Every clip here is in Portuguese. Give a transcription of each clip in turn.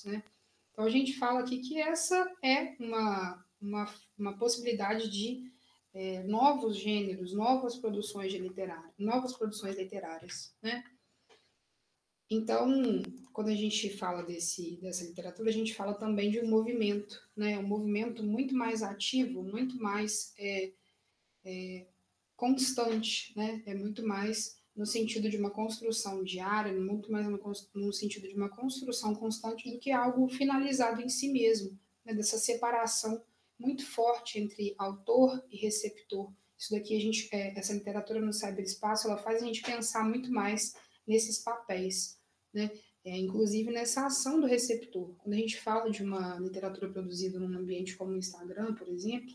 né? Então, a gente fala aqui que essa é uma possibilidade de novos gêneros, novas produções literárias, né? Então, quando a gente fala dessa literatura, a gente fala também de um movimento, né? Um movimento muito mais ativo, muito mais constante, né? É muito mais no sentido de uma construção diária, muito mais no sentido de uma construção constante do que algo finalizado em si mesmo, né? Dessa separação muito forte entre autor e receptor. Isso daqui essa literatura no cyberespaço, ela faz a gente pensar muito mais nesses papéis, né? Inclusive nessa ação do receptor. Quando a gente fala de uma literatura produzida num ambiente como o Instagram, por exemplo,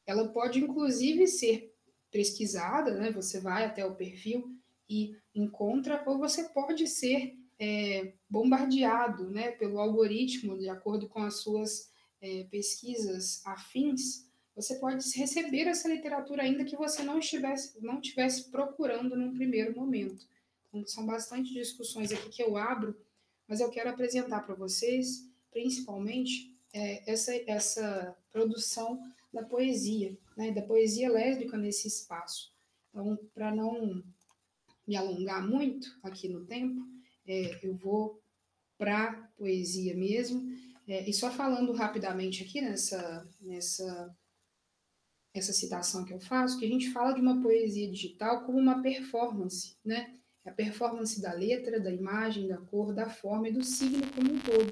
ela pode inclusive ser pesquisada, né? Você vai até o perfil e encontra, ou você pode ser bombardeado, né, pelo algoritmo de acordo com as suas pesquisas afins. Você pode receber essa literatura ainda que você não estivesse procurando num primeiro momento. Então, são bastante discussões aqui que eu abro, mas eu quero apresentar para vocês, principalmente, essa produção da poesia, né, da poesia lésbica nesse espaço. Então, para não me alongar muito aqui no tempo, eu vou para a poesia mesmo, e só falando rapidamente aqui essa citação que eu faço, que a gente fala de uma poesia digital como uma performance, né? A performance da letra, da imagem, da cor, da forma e do signo como um todo.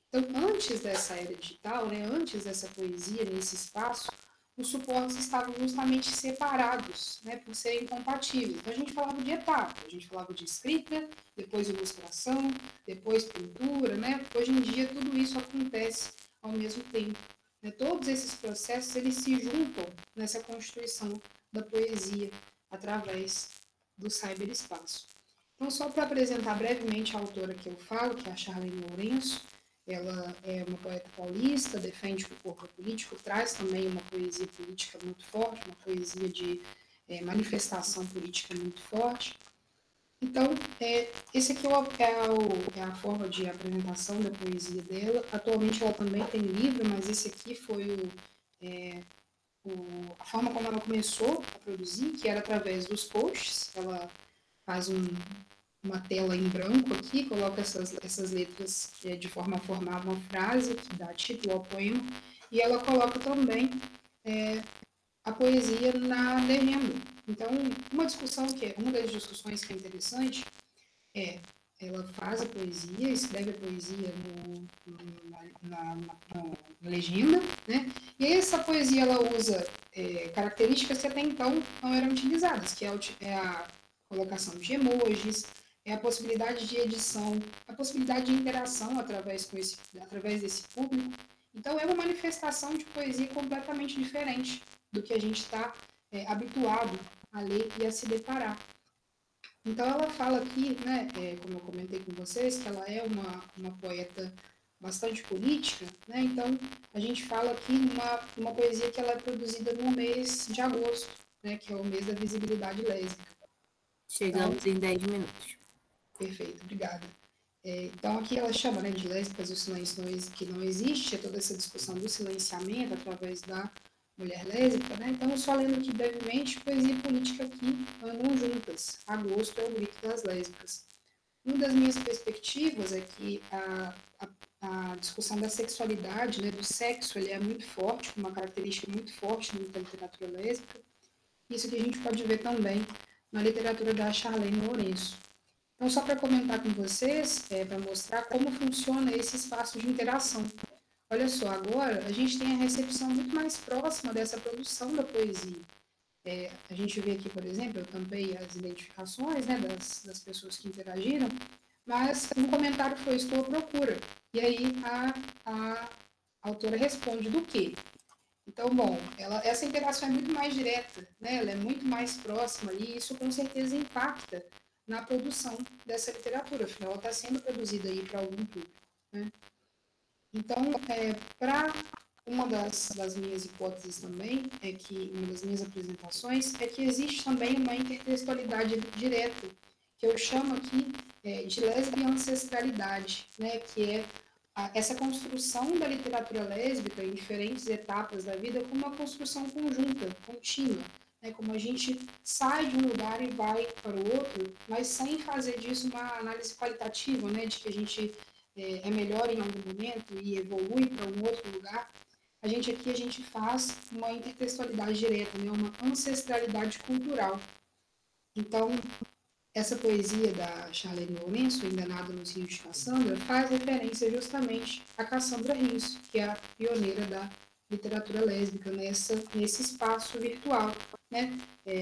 Então, antes dessa era digital, né, antes dessa poesia nesse espaço, os suportes estavam justamente separados, né, por serem incompatíveis. Então, a gente falava de etapas, a gente falava de escrita, depois ilustração, depois pintura, né? Hoje em dia, tudo isso acontece ao mesmo tempo. Né? Todos esses processos, eles se juntam nessa constituição da poesia através do cyberespaço. Então, só para apresentar brevemente a autora que eu falo, que é a Charlene Lourenço, ela é uma poeta paulista, defende que o corpo é político, traz também uma poesia política muito forte, uma poesia de manifestação política muito forte. Então, esse aqui é a forma de apresentação da poesia dela. Atualmente ela também tem livro, mas esse aqui foi a forma como ela começou a produzir, que era através dos posts. Ela faz uma tela em branco aqui, coloca essas letras de forma a formar uma frase que dá título ao poema, e ela coloca também a poesia na legenda. Então, uma das discussões que é interessante ela faz a poesia, escreve a poesia na legenda, né? E aí essa poesia ela usa características que até então não eram utilizadas, que é a colocação de emojis, é a possibilidade de edição, a possibilidade de interação através desse público. Então, é uma manifestação de poesia completamente diferente do que a gente está habituado a ler e a se deparar. Então, ela fala aqui, né, como eu comentei com vocês, que ela é uma poeta bastante política, né? Então, a gente fala aqui numa poesia que ela é produzida no mês de agosto, né, que é o mês da visibilidade lésbica. Chegamos em 10 minutos. Perfeito, obrigada. Então, aqui ela chama, né, de lésbicas o silêncio que não existe, é toda essa discussão do silenciamento através da mulher lésbica, né? Então, só lendo aqui brevemente, poesia e política aqui andam juntas. Agosto é o grito das lésbicas. Uma das minhas perspectivas é que a discussão da sexualidade, né, do sexo, ele é muito forte, uma característica muito forte da literatura lésbica. Isso que a gente pode ver também na literatura da Charlene Lourenço. Então, só para comentar com vocês, para mostrar como funciona esse espaço de interação. Olha só, agora a gente tem a recepção muito mais próxima dessa produção da poesia. A gente vê aqui, por exemplo, eu tampei as identificações, né, das pessoas que interagiram, mas um comentário foi: estou à procura. E aí a autora responde: do quê? Então, bom, essa interação é muito mais direta, né? Ela é muito mais próxima e isso com certeza impacta na produção dessa literatura, afinal ela está sendo produzida aí para algum público, né? Então, para uma das minhas hipóteses também, uma das minhas apresentações, é que existe também uma intertextualidade direta, que eu chamo aqui de lesbiancestralidade, né? Que é essa construção da literatura lésbica em diferentes etapas da vida como uma construção conjunta, contínua, né? Como a gente sai de um lugar e vai para o outro, mas sem fazer disso uma análise qualitativa, né? De que a gente é melhor em algum momento e evolui para um outro lugar. A gente faz uma intertextualidade direta, né? Uma ancestralidade cultural. Então, essa poesia da Charlene Lourenço, Ainda Nada nos Rios de Cassandra, faz referência justamente a Cassandra Rios, que é a pioneira da literatura lésbica nesse espaço virtual. Né?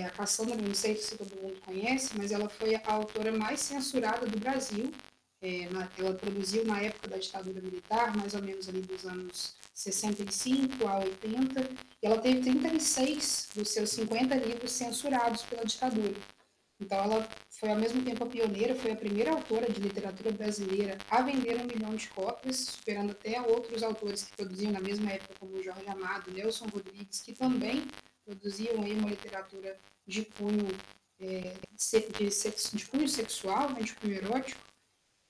A Cassandra, não sei se todo mundo conhece, mas ela foi a autora mais censurada do Brasil. Ela produziu na época da ditadura militar, mais ou menos ali dos anos 65 a 80, e ela teve 36 dos seus 50 livros censurados pela ditadura. Então, ela foi ao mesmo tempo a pioneira, foi a primeira autora de literatura brasileira a vender 1 milhão de cópias, superando até outros autores que produziam na mesma época, como Jorge Amado, Nelson Rodrigues, que também produziam aí uma literatura de cunho, de cunho sexual, né, de cunho erótico.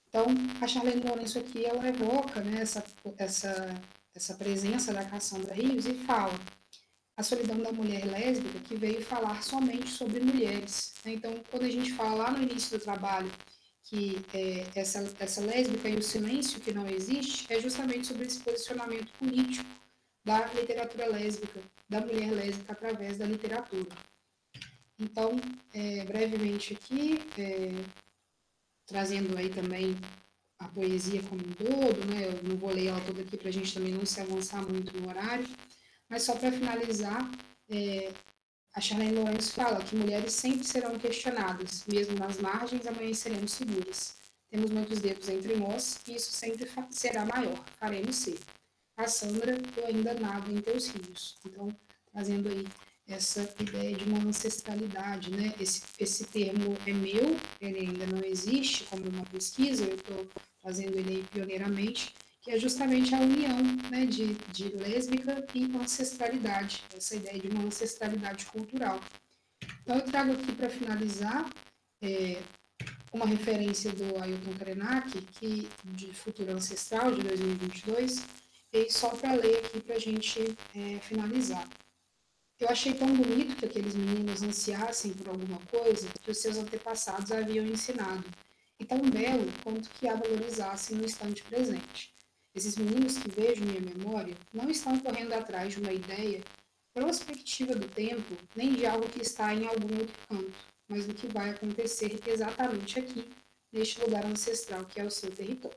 Então, a Charlene Lourenço aqui, ela evoca, né, essa presença da Cassandra Rios e fala: a solidão da mulher lésbica, que veio falar somente sobre mulheres. Né? Então, quando a gente fala lá no início do trabalho que essa lésbica e o silêncio que não existe, é justamente sobre esse posicionamento político da literatura lésbica, da mulher lésbica através da literatura. Então, brevemente aqui, trazendo aí também a poesia como um todo, né? Eu não vou ler ela toda aqui para a gente também não se avançar muito no horário, mas só para finalizar, a Charlene Lourenço fala que mulheres sempre serão questionadas, mesmo nas margens amanheceremos seguras. Temos muitos dedos entre nós e isso sempre será maior, faremos ser. Cassandra, eu ainda nado em teus rios. Então, trazendo aí essa ideia de uma ancestralidade, né? Esse termo é meu, ele ainda não existe como uma pesquisa, eu estou trazendo ele aí pioneiramente, que é justamente a união, né, de lésbica e ancestralidade, essa ideia de uma ancestralidade cultural. Então, eu trago aqui para finalizar uma referência do Ailton Krenak, de Futuro Ancestral, de 2022, e só para ler aqui para a gente finalizar. Eu achei tão bonito que aqueles meninos ansiassem por alguma coisa que os seus antepassados haviam ensinado, e tão belo quanto que a valorizassem no instante presente. Esses meninos que vejo em minha memória não estão correndo atrás de uma ideia prospectiva do tempo, nem de algo que está em algum outro canto, mas do que vai acontecer exatamente aqui, neste lugar ancestral que é o seu território.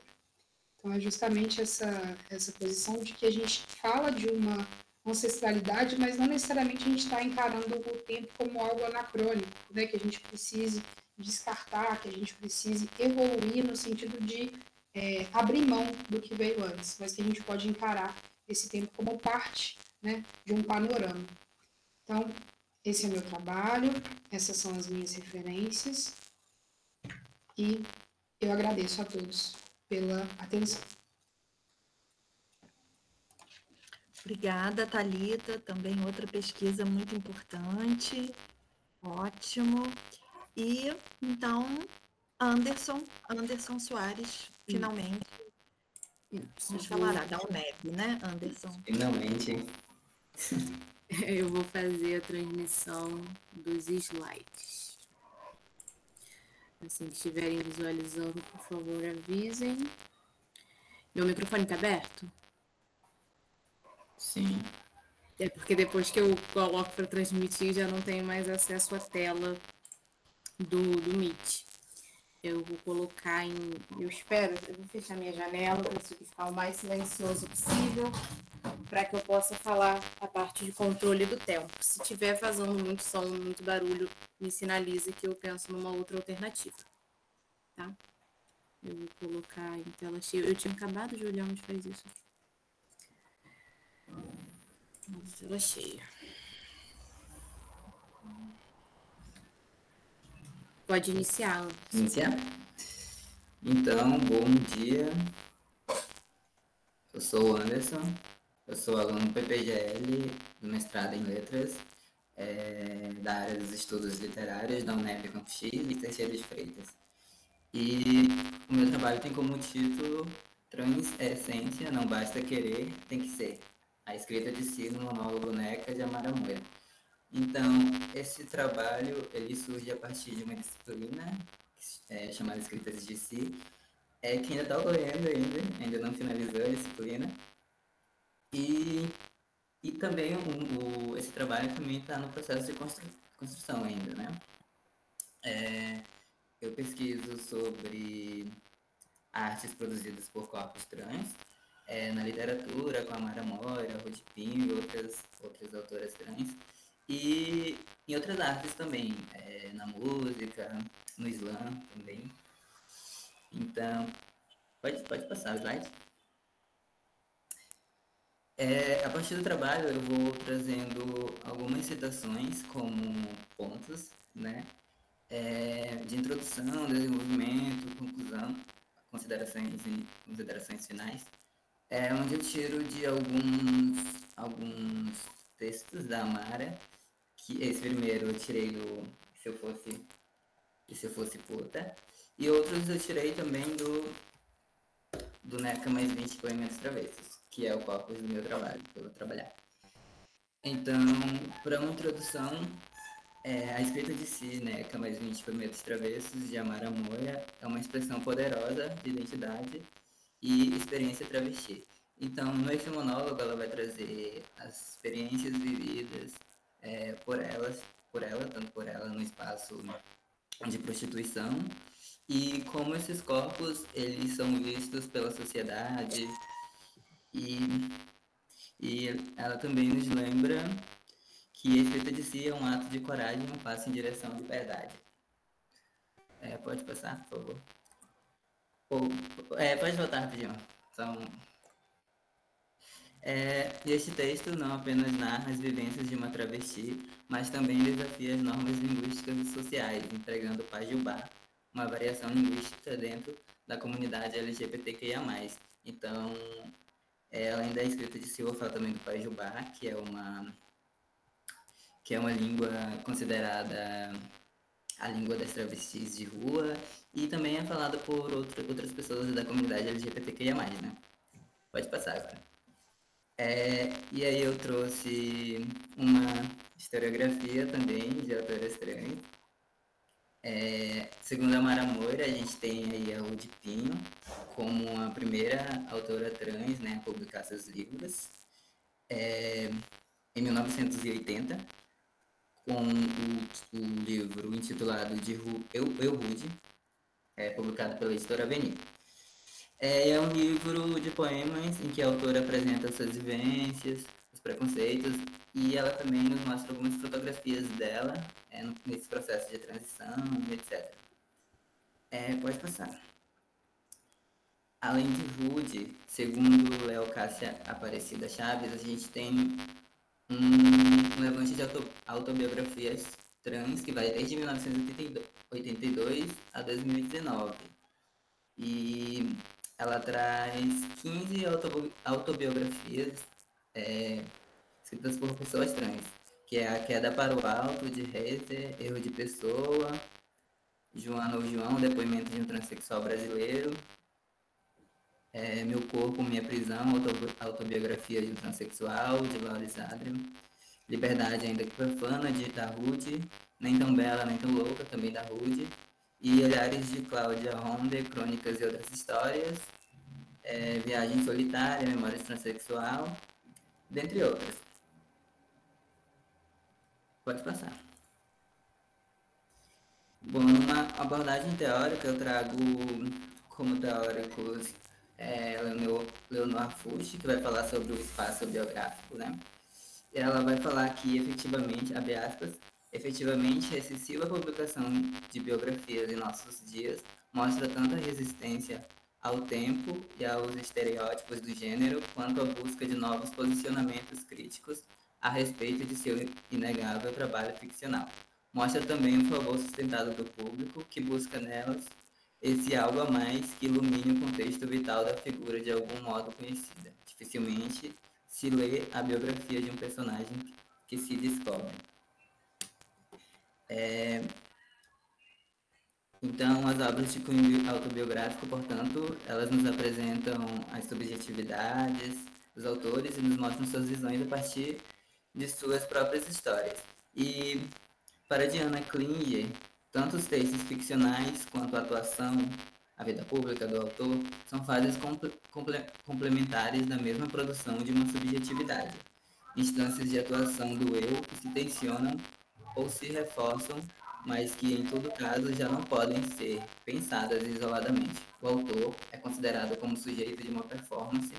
Então, é justamente essa posição de que a gente fala de uma ancestralidade, mas não necessariamente a gente está encarando o tempo como algo anacrônico, né? Que a gente precise descartar, que a gente precise evoluir no sentido de abrir mão do que veio antes, mas que a gente pode encarar esse tempo como parte, né, de um panorama. Então, esse é o meu trabalho, essas são as minhas referências e eu agradeço a todos pela atenção. Obrigada, Thalita. Também outra pesquisa muito importante. Ótimo. E, então, Anderson Soares, finalmente, nos falará da UNEB, né, Anderson? Finalmente. Eu vou fazer a transmissão dos slides. Assim que estiverem visualizando, por favor, avisem. Meu microfone está aberto? Sim. É porque depois que eu coloco para transmitir, já não tenho mais acesso à tela do Meet. Eu vou colocar em... eu vou fechar minha janela para isso ficar o mais silencioso possível, para que eu possa falar a parte de controle do tempo. Se estiver vazando muito som, muito barulho, me sinaliza que eu penso numa outra alternativa. Tá? Eu vou colocar em tela cheia. Eu tinha acabado de olhar onde faz isso. Tela cheia. Pode iniciar. Iniciar? Então, bom dia. Eu sou o Anderson, eu sou aluno do PPGL, do mestrado em Letras, da área dos estudos literários da UNEB Campus X e Teixeira de Freitas. E o meu trabalho tem como título Trans é essência, não basta querer, tem que ser. A escrita de si no monólogo Neca de Amara Moura. Então, esse trabalho, ele surge a partir de uma disciplina chamada Escritas de Si, que ainda está ocorrendo ainda não finalizou a disciplina. E também esse trabalho também está no processo de construção ainda, né? Eu pesquiso sobre artes produzidas por corpos trans, na literatura, com a Mara Moira, a Ruth Pinho e outras autoras trans, e em outras artes também, na música, no slam também. Então, pode passar o slide. A partir do trabalho eu vou trazendo algumas citações como pontos, né? De introdução, desenvolvimento, conclusão, considerações finais, onde eu tiro de alguns textos da Amara, que esse primeiro eu tirei do Se Eu Fosse Puta, e outros eu tirei também do NECA mais 20 Poemas Travessos, que é o corpus do meu trabalho, que eu vou trabalhar. Então, para uma introdução, a escrita de si, NECA mais 20 Poemas Travessos, de Amara Moura, é uma expressão poderosa de identidade e experiência travesti. Então, nesse monólogo, ela vai trazer as experiências vividas tanto por ela no espaço de prostituição, e como esses corpos eles são vistos pela sociedade, e ela também nos lembra que a escrita de si é um ato de coragem, um passo em direção à liberdade. Pode passar, por favor. Pode voltar rapidinho. E este texto não apenas narra as vivências de uma travesti, mas também desafia as normas linguísticas e sociais, entregando Pajubá, uma variação linguística dentro da comunidade LGBTQIA+. Então, além da escrita de si, eu vou falar também do Pajubá, que é uma língua considerada a língua das travestis de rua, e também é falada por outras pessoas da comunidade LGBTQIA+, né? Pode passar agora. E aí eu trouxe uma historiografia também de autoras trans. Segundo a Mara Moura, a gente tem aí a Ruth Pinho como a primeira autora trans, né, a publicar seus livros, em 1980, com o livro intitulado de Eu Rude, publicado pela editora Avenida. É um livro de poemas em que a autora apresenta suas vivências, os preconceitos, e ela também nos mostra algumas fotografias dela nesse processo de transição, etc. Pode passar. Além de Rude, segundo Léo Cássia Aparecida Chaves, a gente tem um levante de autobiografias trans que vai desde 1982 a 2019. E ela traz 15 autobiografias escritas por pessoas trans, que é A Queda para o Alto, de Rezer, Erro de Pessoa, Joana ou João, Depoimento de um Transsexual Brasileiro, Meu Corpo, Minha Prisão, Autobiografia de um Transsexual, de Lauris Adrian, Liberdade Ainda Que Profana, de Rude, Nem Tão Bela, Nem Tão Louca, também da Rude, e Olhares de Cláudia Ronde, Crônicas e Outras Histórias, Viagem Solitária, Memórias Transsexual, dentre outras. Pode passar. Bom, numa abordagem teórica, eu trago como teóricos Leonor Fuchs, que vai falar sobre o espaço biográfico, né? E ela vai falar que, efetivamente, abre aspas, efetivamente, a excessiva publicação de biografias em nossos dias mostra tanta resistência ao tempo e aos estereótipos do gênero, quanto a busca de novos posicionamentos críticos a respeito de seu inegável trabalho ficcional. Mostra também o favor sustentado do público, que busca nelas esse algo a mais que ilumine o contexto vital da figura de algum modo conhecida. Dificilmente se lê a biografia de um personagem que se descobre. Então, as obras de cunho autobiográfico, portanto, elas nos apresentam as subjetividades dos autores e nos mostram suas visões a partir de suas próprias histórias. E para Diana Klinger, tanto os textos ficcionais quanto a atuação, a vida pública do autor, são fases complementares da mesma produção de uma subjetividade, instâncias de atuação do eu que se tensionam ou se reforçam, mas que em todo caso já não podem ser pensadas isoladamente. O autor é considerado como sujeito de uma performance,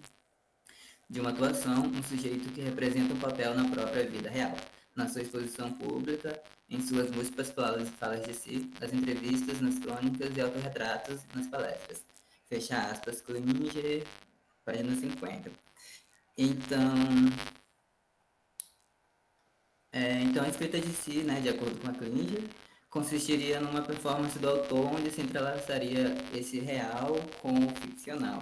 de uma atuação, um sujeito que representa um papel na própria vida real, na sua exposição pública, em suas múltiplas falas de si, nas entrevistas, nas crônicas e autorretratos nas palestras. Fecha aspas, Klinger, página 50. Então, a escrita de si, né, de acordo com a Klinger, consistiria numa performance do autor onde se entrelaçaria esse real com o ficcional.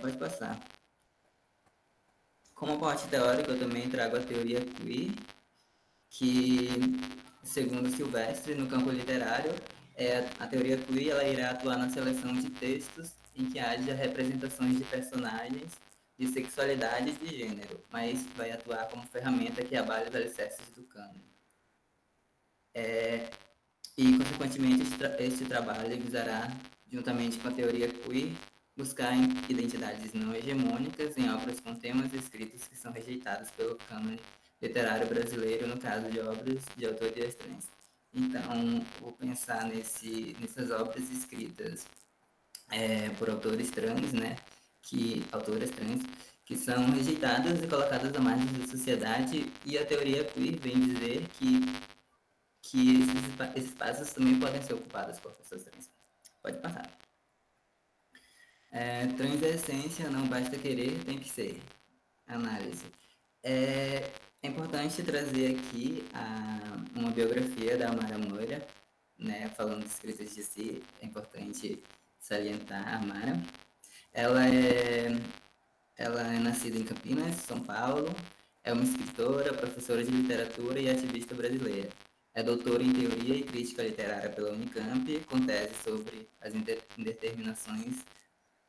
Pode passar. Como parte teórica, eu também trago a teoria queer, que, segundo Silvestre, no campo literário, a teoria queer ela irá atuar na seleção de textos em que haja representações de personagens de sexualidade e de gênero, mas vai atuar como ferramenta que abale os alicerces do cânone. E, consequentemente, este trabalho visará, juntamente com a teoria queer, buscar identidades não hegemônicas em obras com temas escritos que são rejeitados pelo cânone literário brasileiro, no caso de obras de autoria trans. Então, vou pensar nessas obras escritas por autores trans, né, autoras trans, que são rejeitadas e colocadas à margem da sociedade, e a teoria queer vem dizer que esses espaços também podem ser ocupados por pessoas trans. Pode passar. Trans é essência, não basta querer, tem que ser. Análise. É importante trazer aqui uma biografia da Amara Moura, né, falando de escritas de si, é importante salientar a Amara. Ela é nascida em Campinas, São Paulo, é uma escritora, professora de literatura e ativista brasileira. É doutora em Teoria e Crítica Literária pela Unicamp, com tese sobre as indeterminações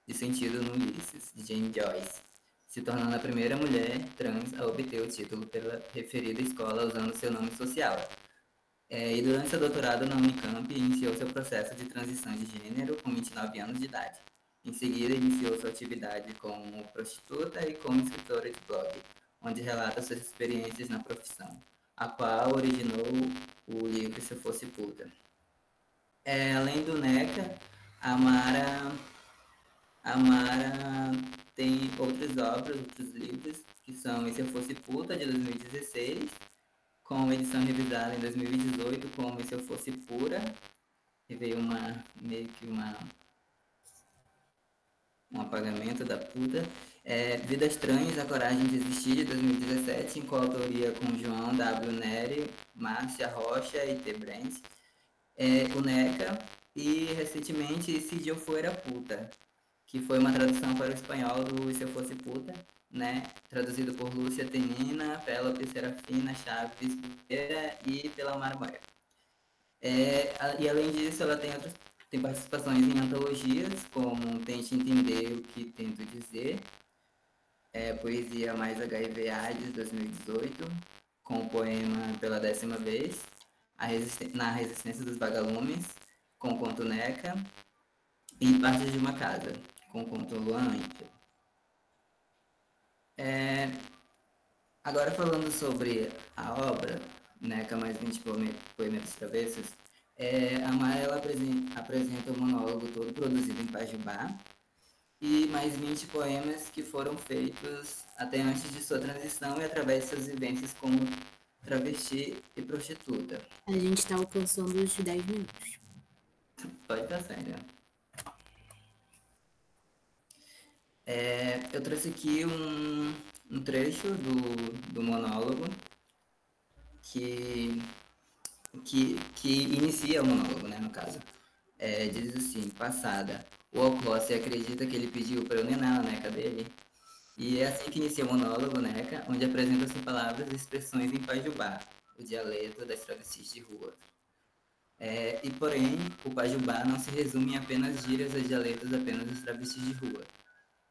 de sentido no Ulisses, de James Joyce, se tornando a primeira mulher trans a obter o título pela referida escola usando seu nome social. E durante seu doutorado na Unicamp, iniciou seu processo de transição de gênero com 29 anos de idade. Em seguida, iniciou sua atividade como prostituta e como escritora de blog, onde relata suas experiências na profissão, a qual originou o livro Se Eu Fosse Puta. Além do NECA, a Amara tem outras obras, outros livros, que são E Se Eu Fosse Puta, de 2016, com edição revisada em 2018, como E Se Eu Fosse Pura, que veio meio que um apagamento da puta. Vidas Trans, A Coragem de Existir, de 2017, em coautoria com João W. Neri, Márcia Rocha e T. Brent, o NECA, e recentemente Se Eu Fuera Puta, que foi uma tradução para o espanhol do Se Eu Fosse Puta, né, traduzido por Lúcia Tenina, Pélope Serafina Chaves e pela Amara Moura. E além disso, ela tem participações em antologias, como Tente Entender o que Tento Dizer, Poesia Mais HIV/AIDS, de 2018, com o poema Pela 10ª Vez, Na Resistência dos Vagalumes, com o conto NECA, e Partes de uma Casa, com o conto Luan Ângelo. Agora falando sobre a obra, NECA mais 20 poemas travessos, a Mara ela apresenta o monólogo todo produzido em Pajubá, e mais 20 poemas que foram feitos até antes de sua transição e através de suas vivências como travesti e prostituta. A gente está alcançando os 10 minutos. Pode estar sério. Eu trouxe aqui um trecho do monólogo que inicia o monólogo, né, no caso. Diz assim: passada, o Alcoce acredita que ele pediu para eu nenar a neca dele. E é assim que inicia o monólogo, NECA, onde apresenta-se palavras e expressões em pajubá, o dialeto das travestis de rua. E, porém, o Pajubá não se resume em apenas gírias ou dialetos apenas dos travestis de rua.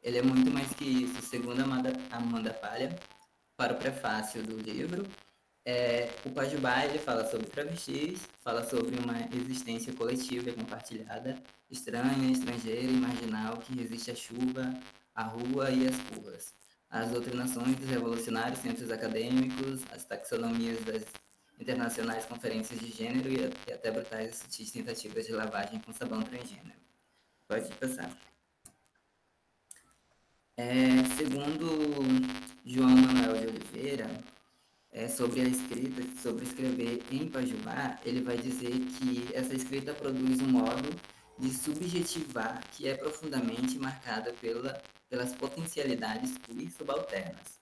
Ele é muito mais que isso, segundo Amanda Palha, para o prefácio do livro. O Pajubá ele fala sobre travestis, fala sobre uma existência coletiva e compartilhada, estranha, estrangeira e marginal que resiste à chuva, à rua e às curvas. As doutrinações dos revolucionários centros acadêmicos, as taxonomias das internacionais conferências de gênero e até brutais e sutis tentativas de lavagem com sabão transgênero. Pode passar. Segundo João Manuel de Oliveira, sobre a escrita, sobre escrever em Pajubá, ele vai dizer que essa escrita produz um modo de subjetivar que é profundamente marcada pelas potencialidades queer subalternas,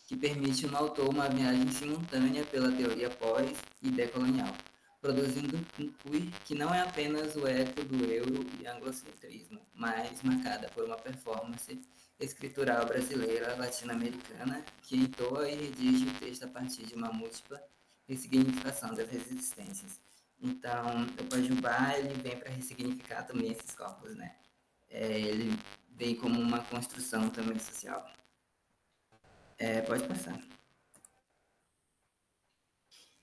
que permite no autor uma viagem simultânea pela teoria pós e decolonial, produzindo um queer que não é apenas o eco do euro e anglocentrismo, mas marcada por uma performance escritural brasileira latino-americana que entoa e redige o texto a partir de uma múltipla ressignificação das resistências. Então, o Pajubá ele vem para ressignificar também esses corpos, né? Ele vem como uma construção também social. Pode passar.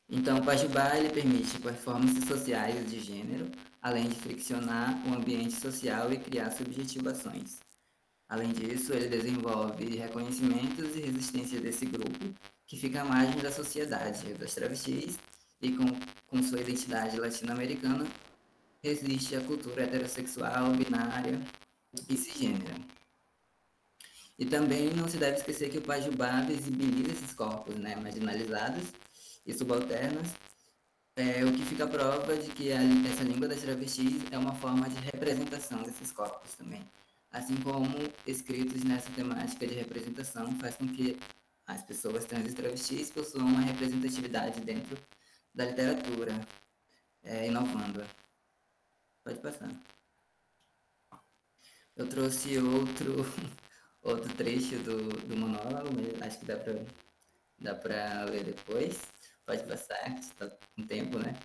Então, o Pajubá ele permite performances sociais de gênero, além de friccionar o ambiente social e criar subjetivações. Além disso, ele desenvolve reconhecimentos e resistência desse grupo, que fica à margem da sociedade, das travestis, e com sua identidade latino-americana, resiste à cultura heterossexual, binária e cisgênera. E também não se deve esquecer que o Pajubá visibiliza esses corpos, né, marginalizados e subalternos, o que fica a prova de que essa língua das travestis é uma forma de representação desses corpos também. Assim como escritos nessa temática de representação faz com que as pessoas trans e travestis possuam uma representatividade dentro da literatura, inovando-a. Pode passar. Eu trouxe outro trecho do monólogo, mas acho que dá para ler depois. Pode passar, está com tempo, né?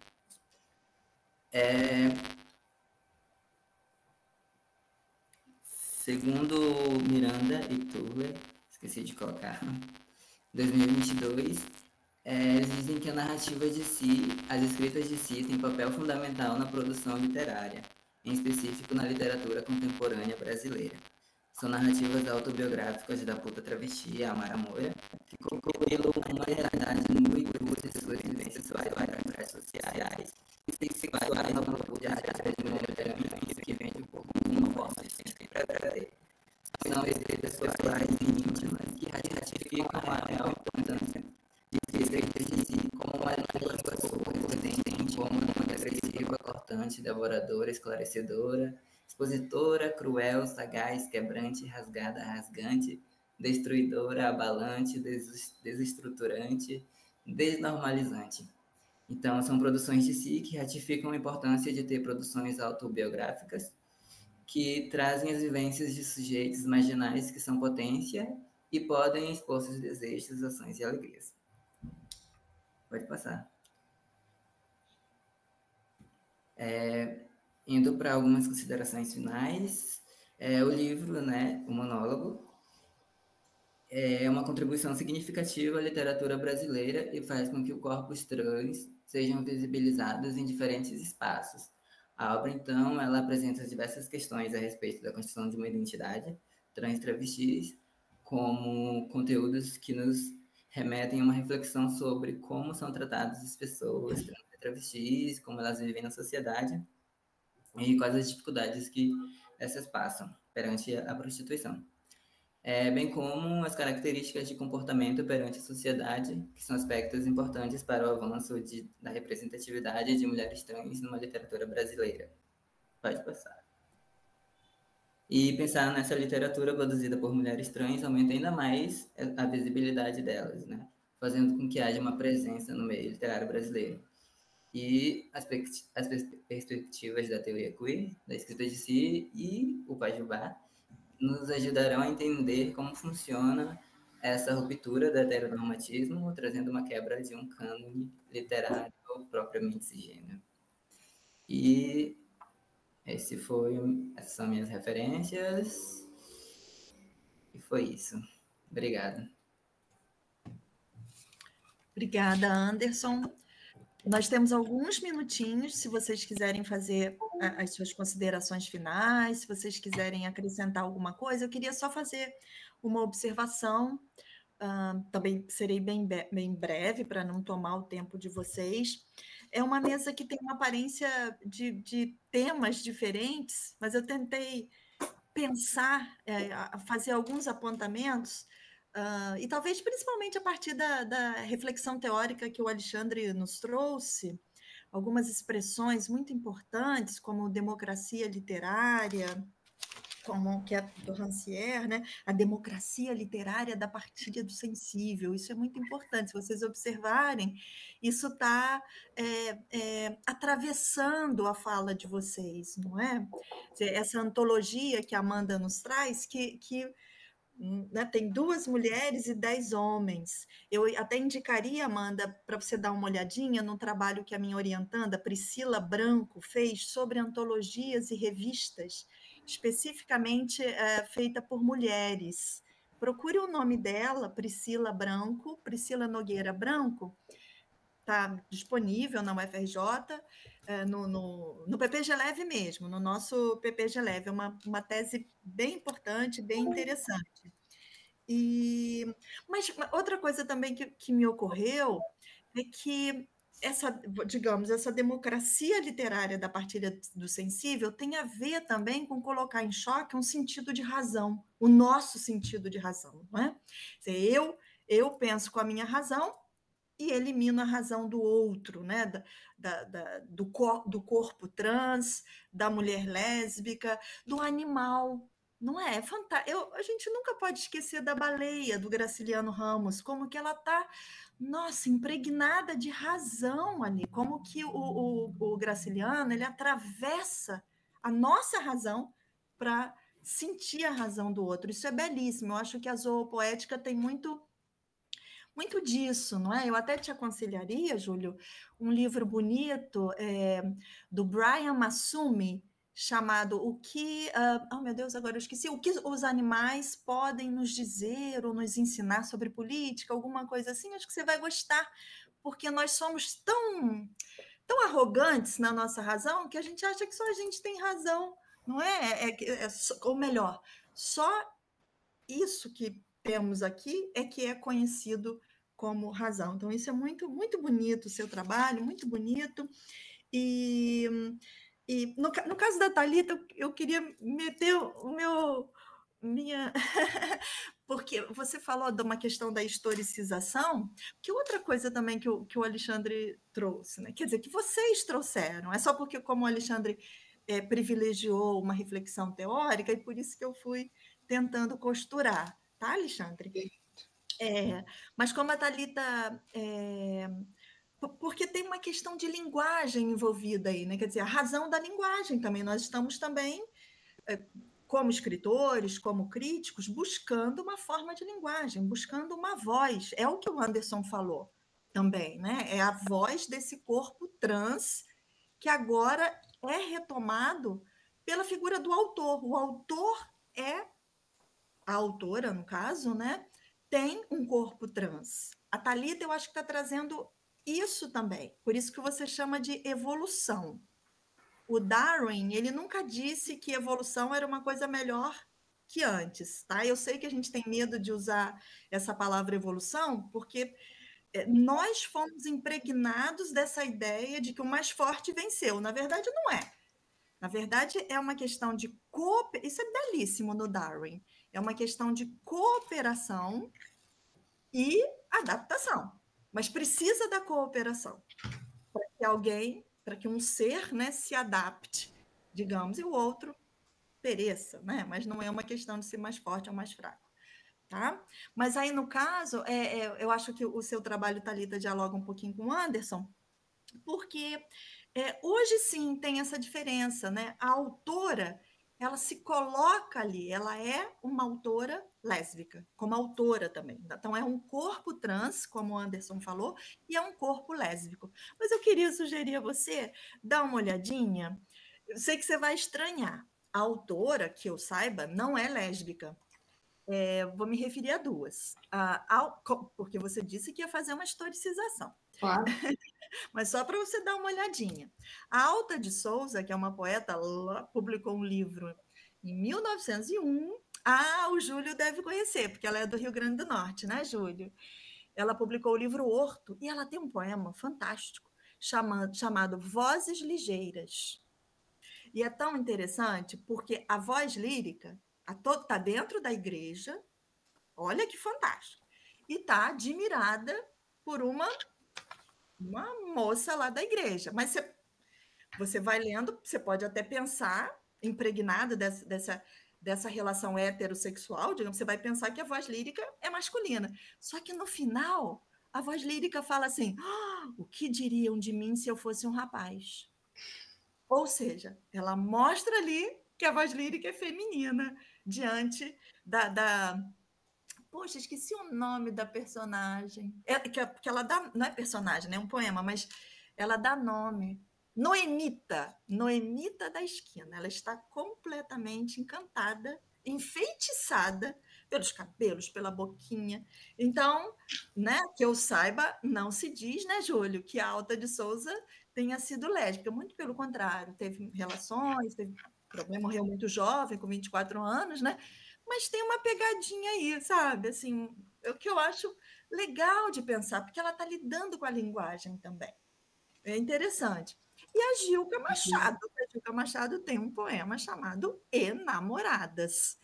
Segundo Miranda e Turler, esqueci de colocar, 2022, eles dizem que a narrativa de si, as escritas de si, têm papel fundamental na produção literária, em específico na literatura contemporânea brasileira. São narrativas autobiográficas da puta travesti, a Amara Moura, que compilam uma realidade nua e crua de suas vivências sociais, sociais e sexuais ao propor de áreas de maneira que vende um pouco como uma forma de para trazer. São escritas pessoais e íntimas que ratificam a real importância de escritas de si como uma língua resistente, como uma agressiva, cortante, devoradora, esclarecedora, expositora, cruel, sagaz, quebrante, rasgada, rasgante, destruidora, abalante, desestruturante, desnormalizante. Então, são produções de si que ratificam a importância de ter produções autobiográficas que trazem as vivências de sujeitos marginais que são potência e podem expor seus desejos, ações e alegrias. Pode passar. Indo para algumas considerações finais, o livro, né, o monólogo, é uma contribuição significativa à literatura brasileira e faz com que o corpos trans sejam visibilizados em diferentes espaços. A obra, então, ela apresenta diversas questões a respeito da construção de uma identidade trans-travestis, como conteúdos que nos remetem a uma reflexão sobre como são tratadas as pessoas trans e travestis, como elas vivem na sociedade e quais as dificuldades que essas passam perante a prostituição. Bem como as características de comportamento perante a sociedade, que são aspectos importantes para o avanço da representatividade de mulheres trans numa literatura brasileira. Pode passar. E pensar nessa literatura produzida por mulheres trans aumenta ainda mais a visibilidade delas, né? Fazendo com que haja uma presença no meio literário brasileiro. E as perspectivas da teoria queer, da escrita de si e o Pajubá nos ajudarão a entender como funciona essa ruptura do heteronormatismo, trazendo uma quebra de um cânone literário propriamente cisgênero. E essas são minhas referências. E foi isso. Obrigado. Obrigada, Anderson. Nós temos alguns minutinhos, se vocês quiserem fazer as suas considerações finais, se vocês quiserem acrescentar alguma coisa. Eu queria só fazer uma observação, também serei bem breve, para não tomar o tempo de vocês. É uma mesa que tem uma aparência de temas diferentes, mas eu tentei pensar, fazer alguns apontamentos, e talvez principalmente a partir da reflexão teórica que o Alexandre nos trouxe, algumas expressões muito importantes, como democracia literária, como que é do Rancière, né? A democracia literária da partilha do sensível. Isso é muito importante. Se vocês observarem, isso está atravessando a fala de vocês, não é? Essa antologia que a Amanda nos traz, que né, tem 2 mulheres e 10 homens. Eu até indicaria, Amanda, para você dar uma olhadinha no trabalho que a minha orientanda, Priscila Branco, fez sobre antologias e revistas, especificamente feita por mulheres. Procure o nome dela, Priscila Branco, Priscila Nogueira Branco, está disponível na UFRJ, no PPG Leve mesmo, no nosso PPG Leve. É uma tese bem importante, bem interessante. Mas outra coisa também que me ocorreu é que essa democracia literária da partilha do sensível tem a ver também com colocar em choque um sentido de razão, o nosso sentido de razão, não é? Eu penso com a minha razão e elimino a razão do outro, né? Do corpo trans, da mulher lésbica, do animal. Não é? É fantástico. A gente nunca pode esquecer da baleia, do Graciliano Ramos, como que ela está, nossa, impregnada de razão ali, como que o Graciliano ele atravessa a nossa razão para sentir a razão do outro. Isso é belíssimo. Eu acho que a zoopoética tem muito disso, não é? Eu até te aconselharia, Júlio, um livro bonito do Brian Massumi, chamado oh meu Deus, agora eu esqueci, o que os animais podem nos dizer ou nos ensinar sobre política, alguma coisa assim. Acho que você vai gostar, porque nós somos tão arrogantes na nossa razão que a gente acha que só a gente tem razão, não é? Ou melhor, só isso que temos aqui é que é conhecido como razão. Então, isso é muito, muito bonito, o seu trabalho, muito bonito. E no caso da Thalita, eu queria meter porque você falou de uma questão da historicização, que outra coisa também que o Alexandre trouxe, né? Quer dizer, que vocês trouxeram, é só porque, como o Alexandre privilegiou uma reflexão teórica, e por isso que eu fui tentando costurar, tá, Alexandre? Mas como a Thalita... porque tem uma questão de linguagem envolvida aí, né? Quer dizer, a razão da linguagem também. Nós estamos também, como escritores, como críticos, buscando uma forma de linguagem, buscando uma voz. É o que o Anderson falou também, né? É a voz desse corpo trans que agora é retomado pela figura do autor. O autor a autora, no caso, né? Tem um corpo trans. A Thalita, eu acho que está trazendo isso também. Por isso que você chama de evolução. O Darwin, ele nunca disse que evolução era uma coisa melhor que antes, tá? Eu sei que a gente tem medo de usar essa palavra evolução, porque nós fomos impregnados dessa ideia de que o mais forte venceu. Na verdade, não é. Na verdade, é uma questão de cooperação. Isso é belíssimo no Darwin. É uma questão de cooperação e adaptação. Mas precisa da cooperação para que um ser, né, se adapte, digamos, e o outro pereça, né? Mas não é uma questão de ser mais forte ou mais fraco. Tá? Mas aí, no caso, eu acho que o seu trabalho, Thalita, dialoga um pouquinho com o Anderson, porque hoje sim tem essa diferença, né? A autora, ela se coloca ali, ela é uma autora lésbica, como autora também. Então, é um corpo trans, como o Anderson falou, e é um corpo lésbico. Mas eu queria sugerir a você dar uma olhadinha. Eu sei que você vai estranhar. A autora, que eu saiba, não é lésbica. Vou me referir a duas. Porque você disse que ia fazer uma historicização. Claro. Mas só para você dar uma olhadinha. A Alta de Souza, que é uma poeta, publicou um livro em 1901. O Júlio deve conhecer, porque ela é do Rio Grande do Norte, né, Júlio? Ela publicou o livro Horto, e ela tem um poema fantástico chamado Vozes Ligeiras. E é tão interessante porque a voz lírica está dentro da igreja, olha que fantástico, e está admirada por uma moça lá da igreja. Mas você vai lendo, você pode até pensar, impregnada dessa relação heterossexual, digamos, você vai pensar que a voz lírica é masculina. Só que no final, a voz lírica fala assim: o que diriam de mim se eu fosse um rapaz? Ou seja, ela mostra ali que a voz lírica é feminina diante da Poxa, esqueci o nome da personagem. Que ela dá, não é personagem, né? É um poema, mas ela dá nome. Noemita da esquina. Ela está completamente encantada, enfeitiçada pelos cabelos, pela boquinha. Então, né, que eu saiba, não se diz, né, Júlio, que a Alta de Souza tenha sido lésbica. Muito pelo contrário, teve relações, teve problema, morreu muito jovem, com 24 anos, né? Mas tem uma pegadinha aí, sabe? Assim, o que eu acho legal de pensar, porque ela está lidando com a linguagem também. É interessante. E a Gilca Machado tem um poema chamado Enamoradas.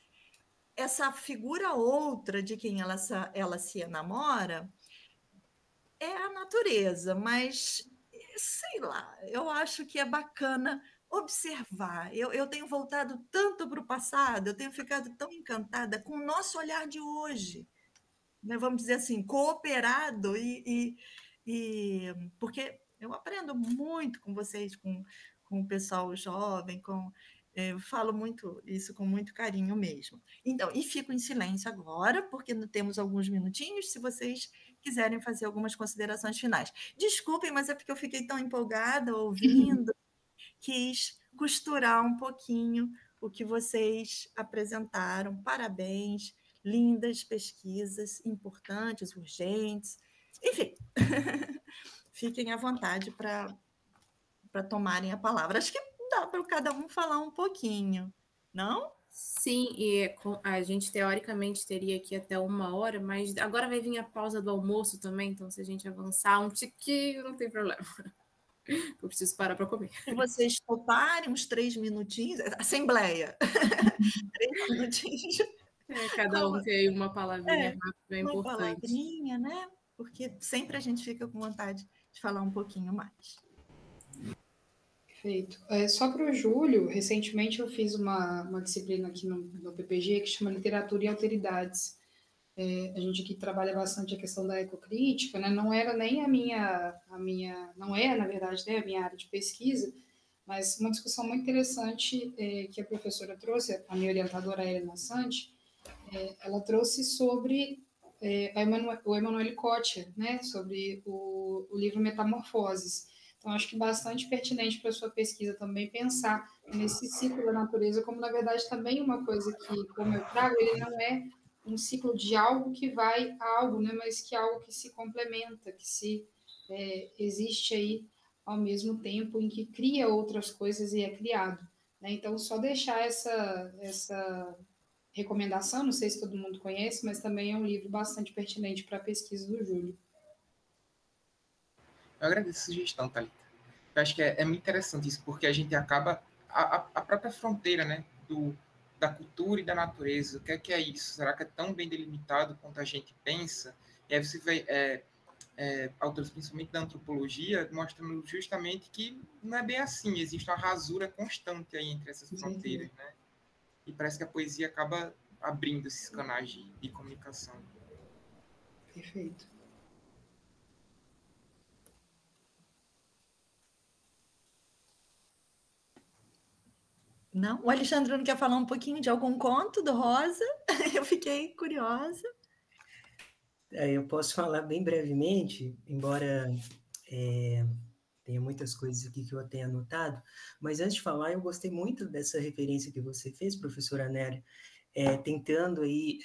Essa figura outra de quem ela se enamora é a natureza, mas sei lá, eu acho que é bacana observar. Eu tenho voltado tanto para o passado, eu tenho ficado tão encantada com o nosso olhar de hoje, né? Vamos dizer assim, cooperado, porque eu aprendo muito com vocês, com o pessoal jovem, eu falo muito isso com muito carinho mesmo. Então, e fico em silêncio agora, porque temos alguns minutinhos, se vocês quiserem fazer algumas considerações finais. Desculpem, mas é porque eu fiquei tão empolgada ouvindo, quis costurar um pouquinho o que vocês apresentaram. Parabéns, lindas pesquisas, importantes, urgentes. Enfim, fiquem à vontade para tomarem a palavra. Acho que dá para cada um falar um pouquinho, não? Sim, e a gente teoricamente teria aqui até 1 hora, mas agora vai vir a pausa do almoço também, então se a gente avançar um tiquinho, não tem problema. Eu preciso parar para comer. Se vocês toparem uns 3 minutinhos, assembleia, 3 minutinhos. Cada um tem uma palavrinha rápida, é uma importante. Palavrinha, né? Porque sempre a gente fica com vontade de falar um pouquinho mais. Perfeito. Só para o Júlio, recentemente eu fiz uma disciplina aqui no PPG que chama Literatura e Alteridades. A gente aqui trabalha bastante a questão da ecocrítica, né? Não era nem não é, na verdade, né, a minha área de pesquisa, mas uma discussão muito interessante que a professora trouxe, a minha orientadora, a Helena Santi, ela trouxe sobre o Emanuele Cottier, né, sobre o livro Metamorfoses. Então, acho que bastante pertinente para a sua pesquisa também pensar nesse ciclo da natureza como, na verdade, também uma coisa que, como eu trago, ele não é um ciclo de algo que vai a algo, né, mas que é algo que se complementa, que existe aí ao mesmo tempo em que cria outras coisas e é criado. Né? Então, só deixar essa recomendação, não sei se todo mundo conhece, mas também é um livro bastante pertinente para a pesquisa do Júlio. Eu agradeço a sugestão, Thalita. Eu acho que é muito interessante isso, porque a gente acaba a própria fronteira, né, da cultura e da natureza. O que é isso? Será que é tão bem delimitado quanto a gente pensa? E aí você vê autores, principalmente da antropologia, mostrando justamente que não é bem assim. Existe uma rasura constante aí entre essas fronteiras, né? E parece que a poesia acaba abrindo esses canais de comunicação. Perfeito. Não? O Alexandre não quer falar um pouquinho de algum conto do Rosa? Eu fiquei curiosa. Eu posso falar bem brevemente, embora tenha muitas coisas aqui que eu tenha anotado, mas antes de falar, eu gostei muito dessa referência que você fez, professora Nélia, tentando aí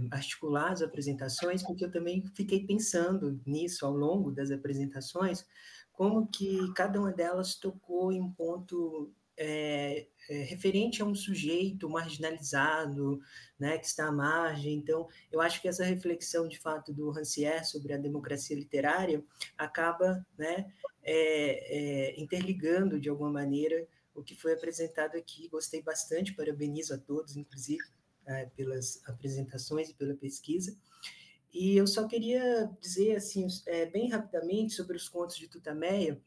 articular as apresentações, porque eu também fiquei pensando nisso ao longo das apresentações, como que cada uma delas tocou em um ponto referente a um sujeito marginalizado, né, que está à margem. Então, eu acho que essa reflexão, de fato, do Rancière sobre a democracia literária acaba, né, interligando, de alguma maneira, o que foi apresentado aqui. Gostei bastante, parabenizo a todos, inclusive, pelas apresentações e pela pesquisa. E eu só queria dizer, assim, bem rapidamente, sobre os contos de Tutameia,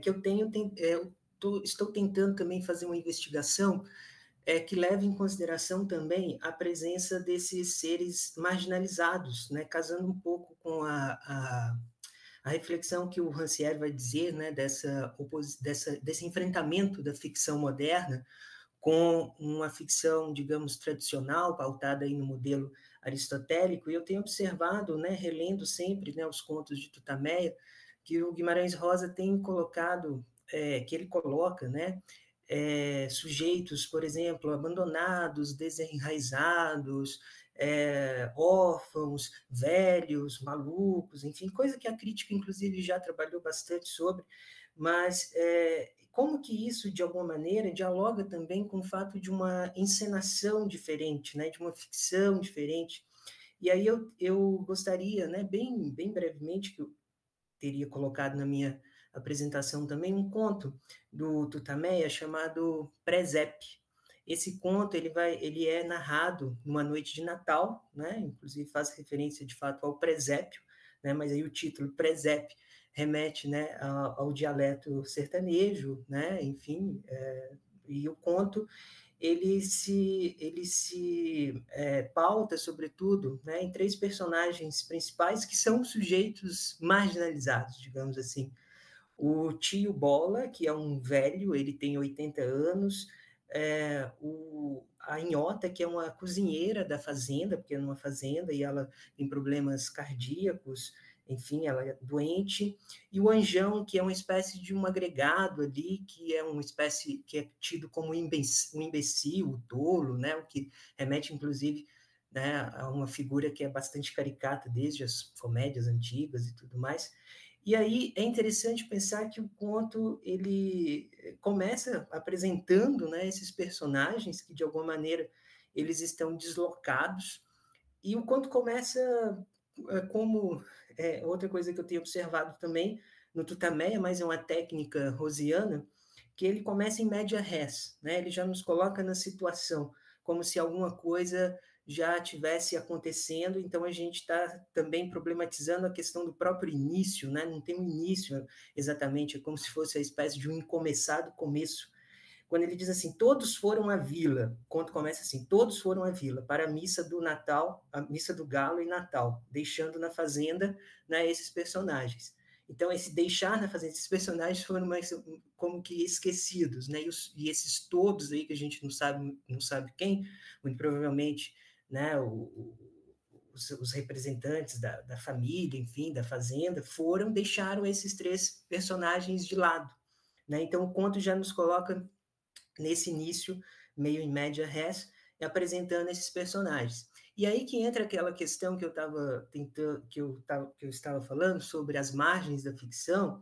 que estou tentando também fazer uma investigação que leve em consideração também a presença desses seres marginalizados, né, casando um pouco com a reflexão que o Rancière vai dizer, né, desse enfrentamento da ficção moderna com uma ficção, digamos, tradicional, pautada aí no modelo aristotélico. E eu tenho observado, né, relendo sempre, né, os contos de Tutameia, que o Guimarães Rosa tem colocado, que ele coloca, né, sujeitos, por exemplo, abandonados, desenraizados, órfãos, velhos, malucos, enfim, coisa que a crítica, inclusive, já trabalhou bastante sobre, mas como que isso, de alguma maneira, dialoga também com o fato de uma encenação diferente, né, de uma ficção diferente. E aí eu gostaria, né, bem brevemente, que eu teria colocado na minha apresentação também, um conto do Tutameia chamado Presépio. Esse conto ele é narrado numa noite de Natal, né? Inclusive faz referência de fato ao presépio, né? Mas aí o título Presépio remete, né, ao dialeto sertanejo, né? Enfim, e o conto ele se pauta, sobretudo, né, em 3 personagens principais que são sujeitos marginalizados, digamos assim. O tio Bola, que é um velho, ele tem 80 anos, a Inhota, que é uma cozinheira da fazenda, porque é numa fazenda e ela tem problemas cardíacos, enfim, ela é doente, e o Anjão, que é uma espécie de um agregado ali, que é uma espécie que é tido como um imbecil, o tolo, né, o que remete, inclusive, né, a uma figura que é bastante caricata desde as comédias antigas e tudo mais. E aí é interessante pensar que o conto ele começa apresentando, né, esses personagens que, de alguma maneira, eles estão deslocados, e o conto começa como outra coisa que eu tenho observado também no Tutameia, mas é uma técnica rosiana, que ele começa em média res, né? Ele já nos coloca na situação, como se alguma coisa já tivesse acontecendo, então a gente está também problematizando a questão do próprio início, né? Não tem um início exatamente, é como se fosse a espécie de um incomeçado começo. Quando ele diz assim, todos foram à vila, o conto começa assim, todos foram à vila, para a missa do Natal, a missa do Galo e Natal, deixando na fazenda, né, esses personagens. Então, esse deixar na fazenda, esses personagens foram mais como que esquecidos, né? E esses todos aí que a gente não sabe quem, muito provavelmente, né, os representantes da família, enfim, da fazenda, deixaram esses 3 personagens de lado, né? Então, o conto já nos coloca nesse início, meio em média res, apresentando esses personagens. E aí que entra aquela questão que eu estava tentando, que eu estava falando sobre as margens da ficção,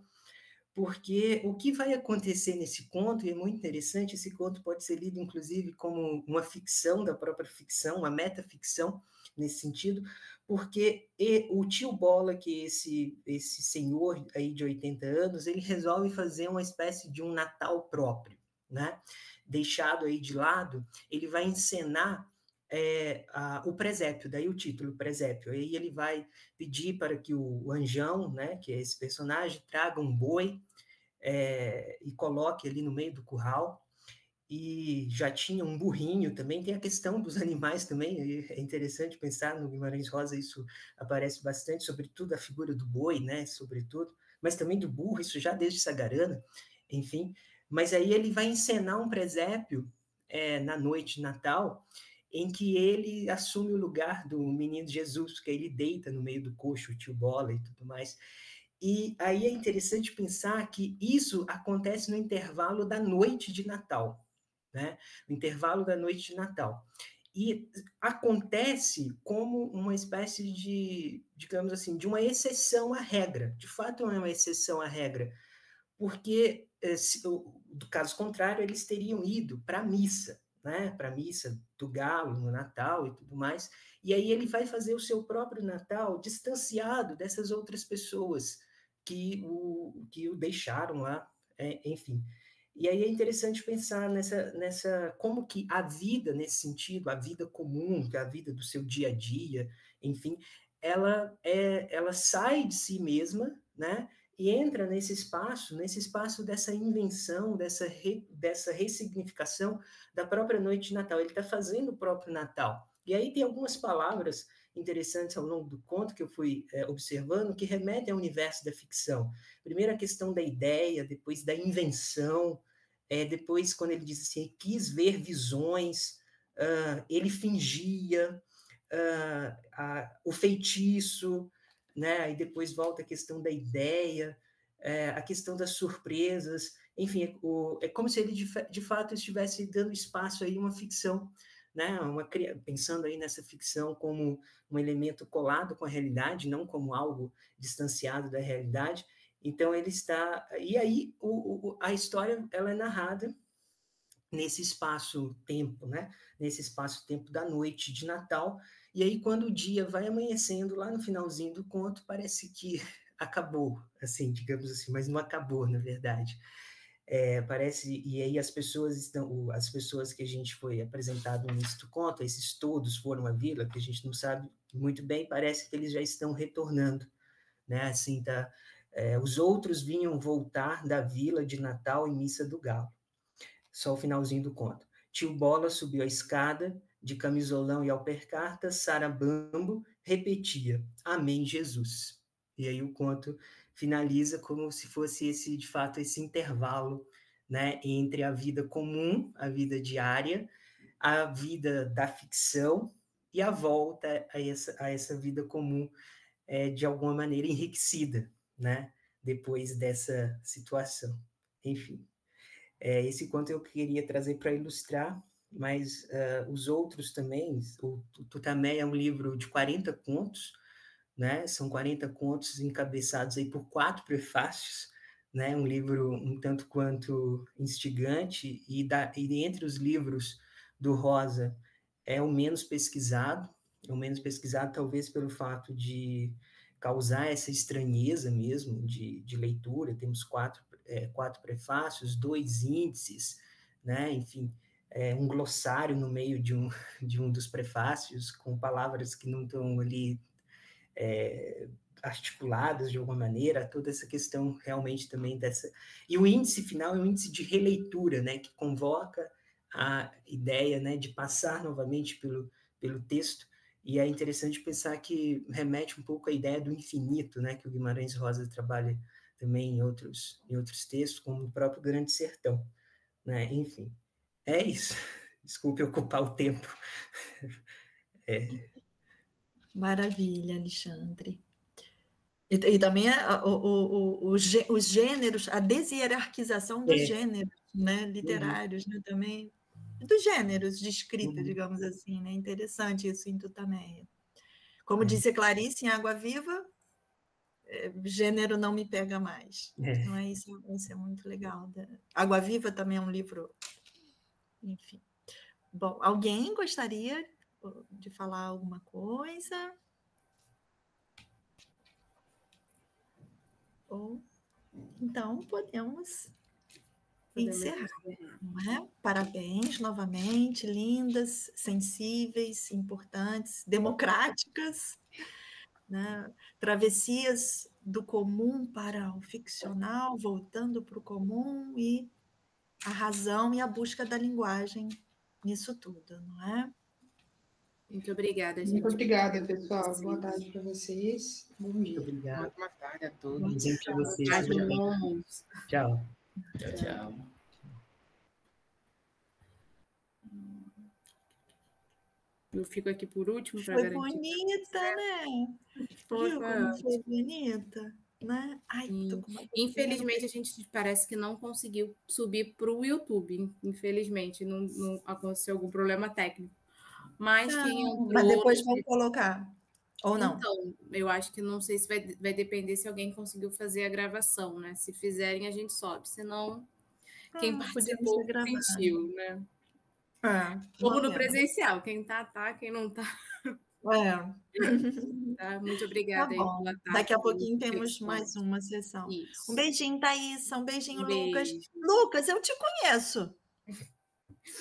porque o que vai acontecer nesse conto, e é muito interessante, esse conto pode ser lido, inclusive, como uma ficção da própria ficção, uma metaficção, nesse sentido, porque o tio Bola, que é esse senhor aí de 80 anos, ele resolve fazer uma espécie de um Natal próprio, né? Deixado aí de lado, ele vai encenar o presépio, daí o título, presépio. Aí ele vai pedir para que o Anjão, né, que é esse personagem, traga um boi e coloque ali no meio do curral. E já tinha um burrinho também, tem a questão dos animais também, é interessante pensar no Guimarães Rosa, isso aparece bastante, sobretudo a figura do boi, né, sobretudo, mas também do burro, isso já desde Sagarana, enfim, Mas aí ele vai encenar um presépio na noite de Natal, em que ele assume o lugar do menino Jesus, porque ele deita no meio do coxo, o tio Bola e tudo mais. E aí é interessante pensar que isso acontece no intervalo da noite de Natal, né? No intervalo da noite de Natal. E acontece como uma espécie de, digamos assim, de uma exceção à regra. De fato, é uma exceção à regra, porque, do caso contrário, eles teriam ido para a missa, né? Para a missa do Galo no Natal e tudo mais. E aí ele vai fazer o seu próprio Natal distanciado dessas outras pessoas que o deixaram lá, enfim. E aí é interessante pensar nessa como que a vida, nesse sentido, a vida comum, a vida do seu dia a dia, enfim, ela sai de si mesma, né? E entra nesse espaço dessa invenção, dessa ressignificação da própria noite de Natal. Ele está fazendo o próprio Natal. E aí tem algumas palavras interessantes ao longo do conto que eu fui observando, que remetem ao universo da ficção. Primeiro a questão da ideia, depois da invenção, depois quando ele diz assim, quis ver visões, ele fingia, o feitiço, né? E depois volta a questão da ideia, a questão das surpresas, enfim, é como se ele de fato estivesse dando espaço aí a uma ficção, né? Pensando aí nessa ficção como um elemento colado com a realidade, não como algo distanciado da realidade. Então ele está, e aí a história ela é narrada nesse espaço-tempo, né? Nesse espaço-tempo da noite de Natal. E aí, quando o dia vai amanhecendo, lá no finalzinho do conto, parece que acabou, assim, digamos assim, mas não acabou, na verdade. Parece, e aí as pessoas que a gente foi apresentado no início do conto, esses todos foram à vila, que a gente não sabe muito bem, parece que eles já estão retornando, né? Assim, os outros vinham voltar da vila de Natal em Missa do Galo. Só o finalzinho do conto. Tio Bola subiu a escada, de camisolão e alpercarta, sarabambo, repetia, Amém, Jesus. E aí o conto finaliza como se fosse de fato, esse intervalo, né, entre a vida comum, a vida diária, a vida da ficção e a volta a essa vida comum, de alguma maneira enriquecida, né, depois dessa situação. Enfim. Esse conto eu queria trazer para ilustrar, mas os outros também, o Tutameia é um livro de 40 contos, né? São 40 contos encabeçados aí por 4 prefácios, né? Um livro um tanto quanto instigante, e entre os livros do Rosa é o menos pesquisado talvez pelo fato de causar essa estranheza mesmo de leitura. Temos 4 prefácios, 2 índices, né? Enfim, um glossário no meio de um dos prefácios, com palavras que não estão ali articuladas de alguma maneira, toda essa questão realmente também dessa... E o índice final é um índice de releitura, né? Que convoca a ideia, né, de passar novamente pelo texto. E é interessante pensar que remete um pouco à ideia do infinito, né, que o Guimarães Rosa trabalha também em outros textos, como o próprio Grande Sertão, né? Enfim, é isso. Desculpe ocupar o tempo. Maravilha, Alexandre. E também os gêneros, a deshierarquização dos gêneros, né, literários, né, também, dos gêneros de escrita, digamos assim, né? Interessante isso em Tutameia. Como disse a Clarice, em Água Viva, gênero não me pega mais. Então, isso é muito legal. Água Viva também é um livro, enfim. Bom, alguém gostaria de falar alguma coisa? Então, podemos encerrar. Não é? Parabéns novamente, lindas, sensíveis, importantes, democráticas, né? Travessias do comum para o ficcional, voltando para o comum, e a razão e a busca da linguagem nisso tudo, não é? Muito obrigada, gente. Muito obrigada, pessoal. Boa tarde para vocês. Bom dia. Obrigado. Boa tarde a todos. Para vocês. Tchau. Tchau. Tchau, tchau. Eu fico aqui por último para Foi garantir. bonita, né? Foi, Viu como foi bonita? Né? Ai, tô com uma infelizmente, a gente parece que não conseguiu subir para o YouTube. Infelizmente, não aconteceu algum problema técnico. Mas quem entrou. Mas depois vão colocar. Ou não? Então, eu acho que não sei se vai depender se alguém conseguiu fazer a gravação, né? Se fizerem, a gente sobe. Senão, quem Podia participou ser gravado. sentiu, né? Como uma no pena. presencial. Quem tá, quem não tá. Tá? Muito Tá obrigada aí bom. pela tarde. Daqui a pouquinho temos mais uma sessão. Isso. Um beijinho, Thaísa. Um beijinho, Um Lucas. beijo. Lucas, eu te conheço.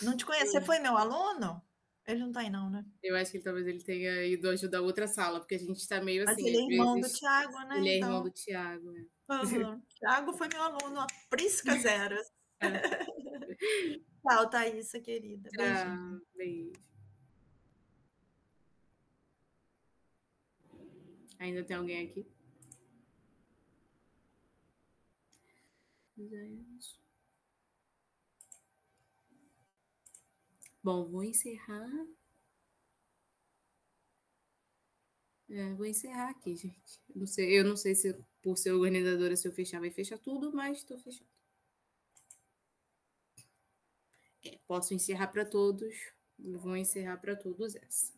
Não te conheço. Você foi meu aluno? Ele não tá aí, não, né? Eu acho que talvez ele tenha ido ajudar outra sala, porque a gente está meio Mas assim, ele é às irmão do vezes. Tiago, né? Ele é então... irmão do Tiago. Né? Tiago foi meu aluno, a Prisca Zero. Tchau, Thaísa, querida. Beijinho. Tchau, beijo. Ainda tem alguém aqui? Bom, vou encerrar. Vou encerrar aqui, gente. Eu não sei se por ser organizadora, se eu fechar, vai fechar tudo, mas estou fechando. Posso encerrar para todos. Vou encerrar para todos essa.